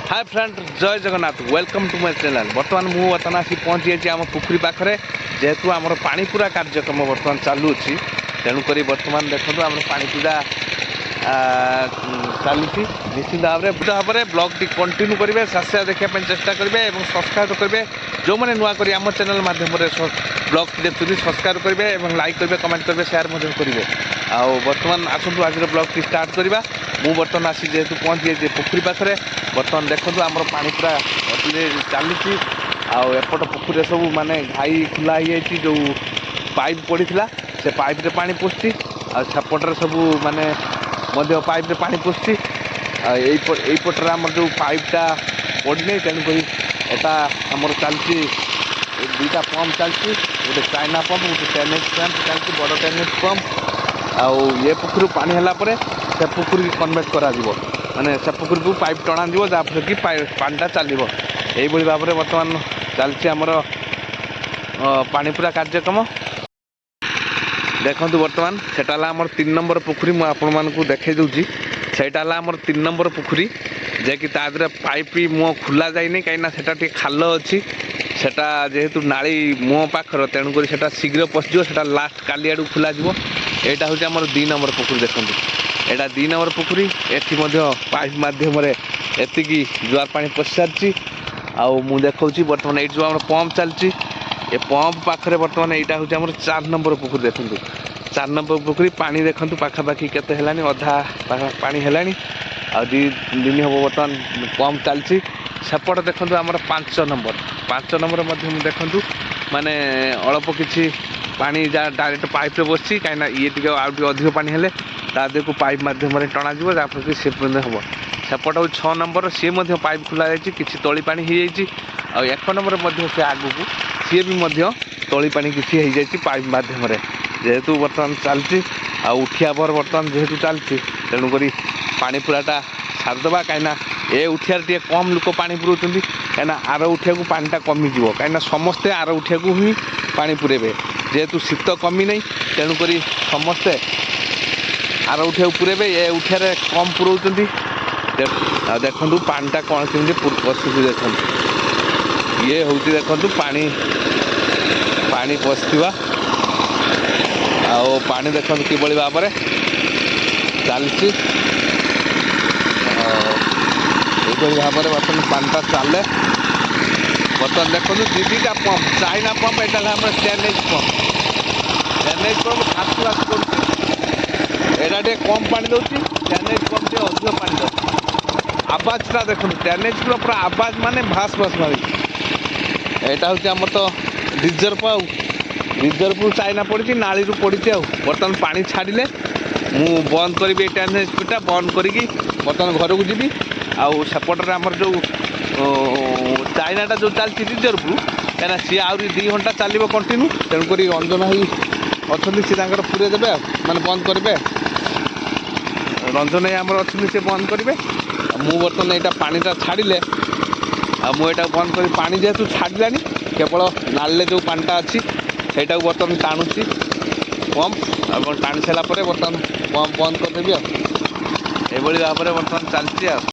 हाय friend जय Jagannath welcome to my channel. बर्तमान मुझे आसी पहुँची जाइए आम पुखरी पाखे जेहेतु आम पानीपुरा कार्यक्रम बर्तमान चालुची तेणुक बर्तमान देखो आम पानीपुरा चली निश्चित भाव में भाव में ब्लॉग टी कंटिन्यू करेंगे शेष देखा चेष्टा करेंगे और सब्सक्राइब करेंगे जो मैंने नुआ कर आम चैनल माध्यम ब्लॉग टी देखते सब्सक्राइब करेंगे लाइक करेंगे कमेंट करेंगे शेयर करेंगे आउ बर्तमान आसतु आज ब्लॉग टी स्टार्ट करवा। मु बर्तमान आसी जेहेतु पहुँची जाइए पुखरी पाखे बर्तमान देखो आम पानी पूरा चली आउट पुखरी सब माने घाई खुला हो जो पाइप पड़ी से पाइप रे पानी पशुची आसेपटे सब माने पाइप रे पानी पशुची यहीपटर आम जो पाइपटा पड़नी तेणुक एटा आमर चलती दुईटा पंप चलती गोटे चाइना पंप गोटे 10 H पंप चलती बड़ 10 H पंप आउ ये पुखरी पानी है से पुखरी कन्वर्ट करा माने से पुखरी को पाइप टणा जहाँफल कि पानीटा चलो यही भाव में बर्तमान चलती आमर पानीपुरा कार्यक्रम। देखो बर्तमान सेटा आमर 3 नंबर पुखरी मुझे आपण देखे दूसरी सेटा आमर 3 नंबर पुखरी जैकि तादे पाइप मुँह खुला जाए कहीं खाल अच्छी सेटा जेहेतु नाली मुँह पाखर तेणुक से शीघ्र पशिज लास्ट काली आड़ खुल यहाँ हूँ आमर 2 नंबर पुखरी। देखो यहाँ 2 नंबर पुखरी एटी पाइप मध्यम एतिकी जुआर पानी पशि सारी आउ मु देखा बर्तमान ये जो आम पंप चलती ये पंप पाखे बर्तमान यहाँ हूँ आम 4 नंबर पुखरी। देखो 4 नंबर पुखरी पानी देखो पाखापाखि केते हेलानी अधा पानी हेलानी आ 2 दिन हम बर्तमान पंप चलती सेपट देखो आमर 5 नंबर देखु माने अल्प किसी पानी जहाँ डायरेक्ट पाइप रे बसची कहीं ये अधिक पानी हेले तादे को पाइप मध्यम टणा जहाँफल कि से हम सेपट हूँ 6 नंबर सी पाइप खुला जाए कि तली पा हो 1 नंबर से आगू सी भी तली पा कि पाइप मध्यम जेहेतु बर्तमान चलती उठिया भर बर्तमान जेहेतु चलती तेणुक पानी पुराटा छाड़देवा कहीं ए उठियार टे कम लोक पानी पुराउछन्ति कहीं आर उठिया को पानीटा कमिज कहीं समस्ते आर उठिया को ही पानी पुरेबे जेहेतु शीत कमी नहीं तेणुक समस्ते आर उठिया पुरेबे ए उठिया कम पुराउछन्ति देखु पानीटा कौन केमती पशुची देखु ये हूँ देखु पानी पानी पशिवा आउ पानी देखो किभली भाव में चलती यही भाव में बर्तमान पानीटा चले बर्तमान देखो दीटा पंप चाइना पंप यहाँ आम 10 H पंप 10 H पंप खास आस पड़ा टे कम पानी दूसरी 10 H पंप टे अधिक पानी दूसरी आवाजटा देखो 10 H पूरा आवाज माने भास भास मारी यहाँ हूँ आम तो रिजर्व चाइना पड़ी नाली पड़ी बर्तमान पानी छाड़े मु बंद करी 10 HP टा बंद करी बर्तमान घर को जी आउ सेपटे आमर जो चाइनाटा जो चलती रिजर्व कहीं सी आहरी 2 घंटा चलो कंटिन्यू तेणुक रंजन भाई अच्छा सी पूरे देवे माने बंद करेंगे रंजन भाई आमर अच्छा सी बंद करेंगे मु बर्तमान यहाँ पानीटा छाड़े मुझे बंद कर पानी जेहेतु छाड़लानी केवल नाले जो पानीटा अच्छी ସେଇଟାକୁ ବର୍ତ୍ତମାନ ଟାଣୁଛି ପମ୍ପ ଏବଂ ଟାଣି ସାରିଲା ପରେ ବର୍ତ୍ତମାନ ପମ୍ପ ବନ୍ଦ କରିଦେବି ଏଭଳି ଭାବରେ ବର୍ତ୍ତମାନ ଚାଲିଛି।